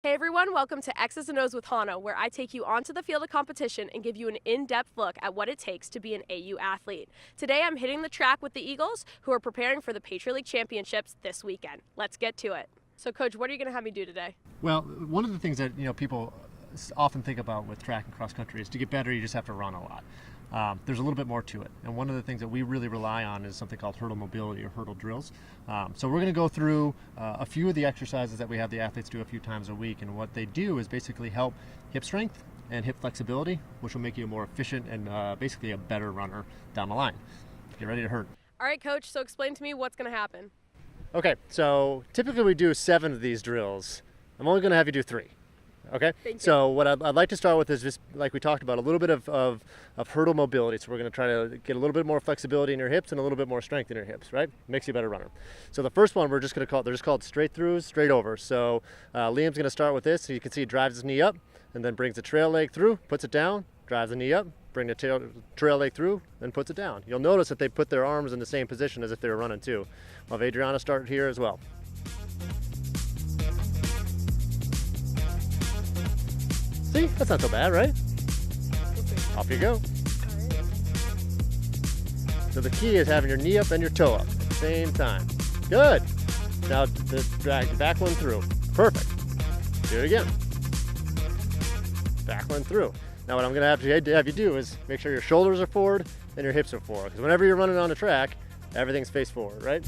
Hey everyone, welcome to X's and O's with Hannah, where I take you onto the field of competition and give you an in-depth look at what it takes to be an AU athlete. Today I'm hitting the track with the Eagles, who are preparing for the Patriot League Championships this weekend. Let's get to it. So Coach, what are you going to have me do today? Well, one of the things that people often think about with track and cross country is to get better, you just have to run a lot. There's a little bit more to it, and one of the things that we really rely on is something called hurdle mobility or hurdle drills. So we're going to go through a few of the exercises that we have the athletes do a few times a week, and what they do is basically help hip strength and hip flexibility, which will make you a more efficient and basically a better runner down the line. Get ready to hurt. All right, Coach, so explain to me what's going to happen. Okay, so typically we do 7 of these drills. I'm only going to have you do 3. Okay, so what I'd like to start with is just like we talked about, a little bit of hurdle mobility. So we're going to try to get a little bit more flexibility in your hips and a little bit more strength in your hips, right? Makes you a better runner. So the first one we're just going to they're just called straight throughs, straight over. So Liam's going to start with this. So you can see he drives his knee up and then brings the trail leg through, puts it down, drives the knee up, bring the trail leg through, then puts it down. You'll notice that they put their arms in the same position as if they were running too. I'll have Adriana start here as well. See, that's not so bad, right? Off you go. So the key is having your knee up and your toe up at the same time. Good. Now drag the back one through. Perfect. Do it again. Back one through. Now what I'm going to have you do is make sure your shoulders are forward and your hips are forward. Because whenever you're running on the track, everything's face forward, right?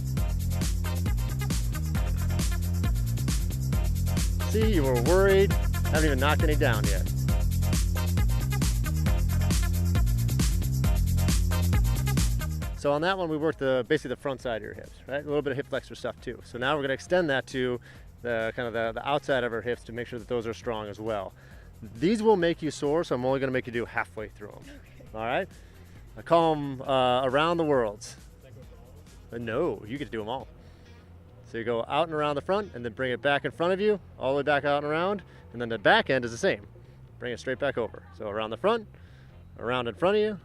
See, you were worried. Haven't even knocked any down yet. So on that one, we worked basically the front side of your hips, right? A little bit of hip flexor stuff too. So now we're going to extend that to the kind of the outside of our hips to make sure that those are strong as well. These will make you sore, so I'm only going to make you do halfway through them. Okay. All right? I call them around the worlds. No, you get to do them all. So you go out and around the front and then bring it back in front of you, all the way back out and around, and then the back end is the same. Bring it straight back over. So around the front, around in front of you,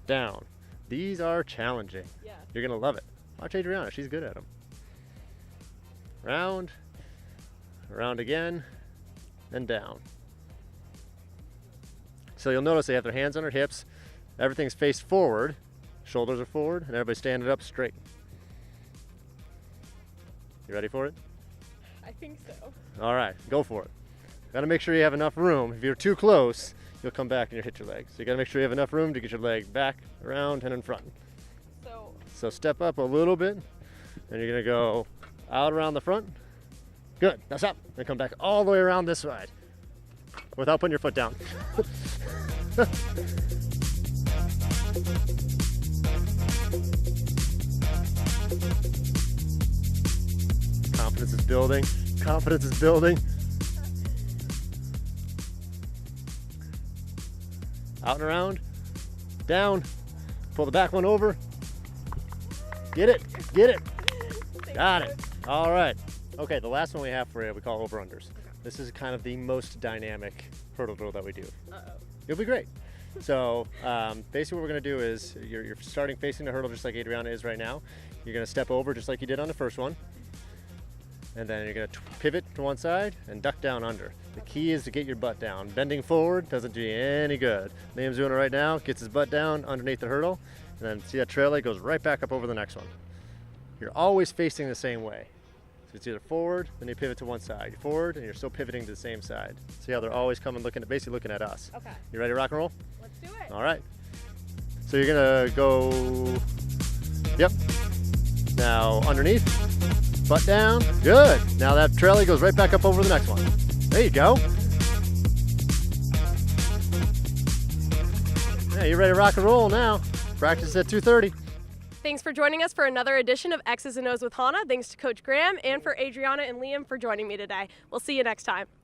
down. These are challenging. Yeah. You're gonna love it. Watch Adriana, she's good at them. Round, around again, and down. So you'll notice they have their hands on their hips, everything's faced forward, shoulders are forward, and everybody's standing up straight. You ready for it? I think so. All right, go for it. Gotta make sure you have enough room. If you're too close, you'll come back and you'll hit your leg. So you gotta make sure you have enough room to get your leg back, around, and in front. So step up a little bit, and you're gonna go out around the front. Good, now stop, and come back all the way around this side without putting your foot down. Confidence is building. Confidence is building. Out and around. Down. Pull the back one over. Get it. Get it. Got it. All right. Okay, the last one we have for you, we call OverUnders. This is kind of the most dynamic hurdle drill that we do. Uh-oh. It'll be great. So basically what we're going to do is you're starting facing the hurdle just like Adriana is right now. You're going to step over just like you did on the first one. And then you're going to pivot to one side and duck down under. The key is to get your butt down. Bending forward doesn't do you any good. Liam's doing it right now. Gets his butt down underneath the hurdle. And then see that trail leg goes right back up over the next one. You're always facing the same way. So it's either forward, then you pivot to one side. You're forward, and you're still pivoting to the same side. See how they're always coming, basically looking at us. Okay. You ready to rock and roll? Let's do it. All right. So you're going to go, yep. Now underneath. Butt down, good. Now that trail leg goes right back up over the next one. There you go. Yeah, you're ready to rock and roll now. Practice at 2:30. Thanks for joining us for another edition of X's and O's with Hannah. Thanks to Coach Graham and for Adriana and Liam for joining me today. We'll see you next time.